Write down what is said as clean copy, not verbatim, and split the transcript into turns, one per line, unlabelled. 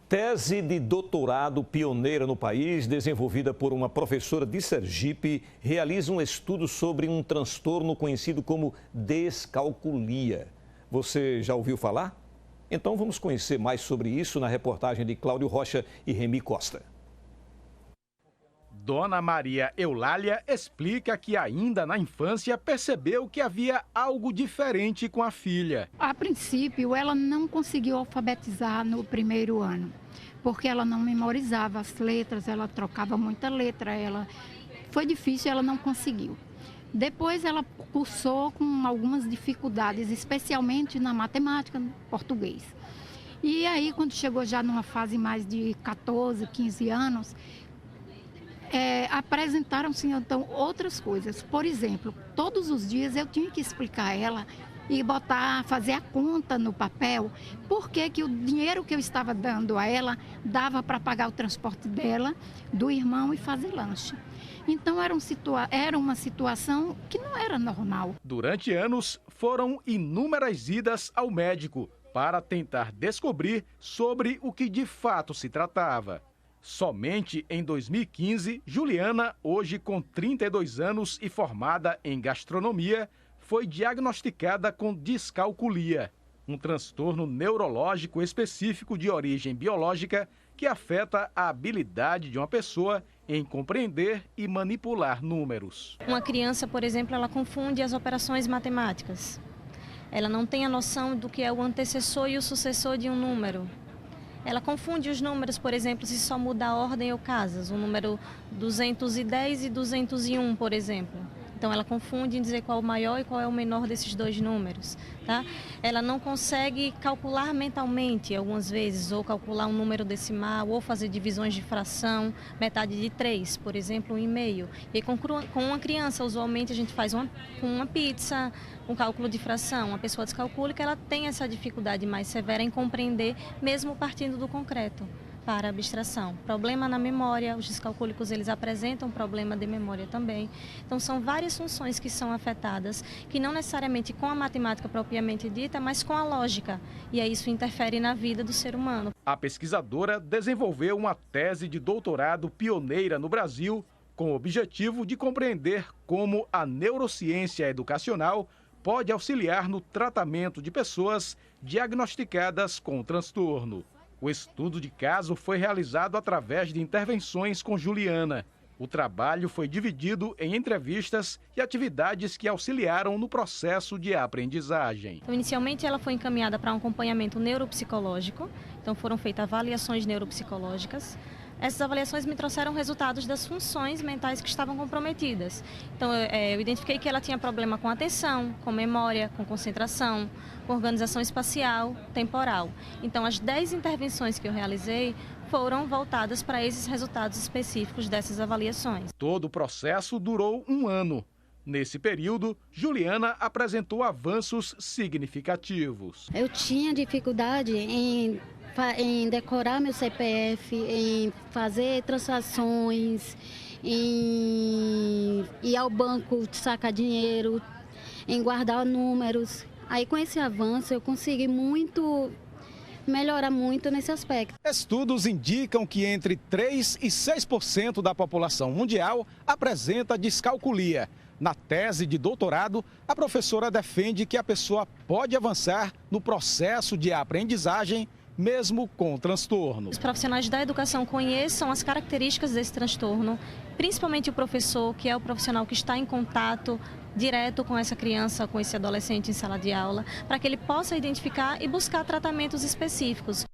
Tese de doutorado pioneira no país, desenvolvida por uma professora de Sergipe, realiza um estudo sobre um transtorno conhecido como descalculia. Você já ouviu falar? Então vamos conhecer mais sobre isso na reportagem de Cláudio Rocha e Remy Costa.
Dona Maria Eulália explica que ainda na infância percebeu que havia algo diferente com a filha.
A princípio, ela não conseguiu alfabetizar no primeiro ano, porque ela não memorizava as letras, ela trocava muita letra, foi difícil, ela não conseguiu. Depois ela cursou com algumas dificuldades, especialmente na matemática, no português. E aí, quando chegou já numa fase mais de 14, 15 anos, apresentaram-se então outras coisas. Por exemplo, todos os dias eu tinha que explicar a ela e fazer a conta no papel, porque que o dinheiro que eu estava dando a ela dava para pagar o transporte dela, do irmão e fazer lanche. Então era uma situação que não era normal.
Durante anos foram inúmeras idas ao médico para tentar descobrir sobre o que de fato se tratava. Somente em 2015, Juliana, hoje com 32 anos e formada em gastronomia, foi diagnosticada com descalculia, um transtorno neurológico específico de origem biológica que afeta a habilidade de uma pessoa em compreender e manipular números.
Uma criança, por exemplo, ela confunde as operações matemáticas. Ela não tem a noção do que é o antecessor e o sucessor de um número. Ela confunde os números, por exemplo, se só muda a ordem ou casas, o número 210 e 201, por exemplo. Então ela confunde em dizer qual é o maior e qual é o menor desses dois números, tá? Ela não consegue calcular mentalmente algumas vezes, ou calcular um número decimal, ou fazer divisões de fração, metade de 3, por exemplo, 1,5. E com uma criança, usualmente a gente faz uma pizza, um cálculo de fração. Uma pessoa descalcúlica, ela tem essa dificuldade mais severa em compreender, mesmo partindo do concreto para a abstração. Problema na memória, os descalcúlicos eles apresentam problema de memória também. Então são várias funções que são afetadas, que não necessariamente com a matemática propriamente dita, mas com a lógica. E aí isso interfere na vida do ser humano.
A pesquisadora desenvolveu uma tese de doutorado pioneira no Brasil, com o objetivo de compreender como a neurociência educacional pode auxiliar no tratamento de pessoas diagnosticadas com o transtorno. O estudo de caso foi realizado através de intervenções com Juliana. O trabalho foi dividido em entrevistas e atividades que auxiliaram no processo de aprendizagem.
Então, inicialmente, ela foi encaminhada para um acompanhamento neuropsicológico. Então, foram feitas avaliações neuropsicológicas. Essas avaliações me trouxeram resultados das funções mentais que estavam comprometidas. Então, eu identifiquei que ela tinha problema com atenção, com memória, com concentração, com organização espacial, temporal. Então, as 10 intervenções que eu realizei foram voltadas para esses resultados específicos dessas avaliações.
Todo o processo durou 1 ano. Nesse período, Juliana apresentou avanços significativos.
Eu tinha dificuldade em decorar meu CPF, em fazer transações, em ir ao banco sacar dinheiro, em guardar números. Aí com esse avanço eu consegui melhorar muito nesse aspecto.
Estudos indicam que entre 3% e 6% da população mundial apresenta descalculia. Na tese de doutorado, a professora defende que a pessoa pode avançar no processo de aprendizagem mesmo com transtorno.
Os profissionais da educação conheçam as características desse transtorno, principalmente o professor, que é o profissional que está em contato direto com essa criança, com esse adolescente em sala de aula, para que ele possa identificar e buscar tratamentos específicos.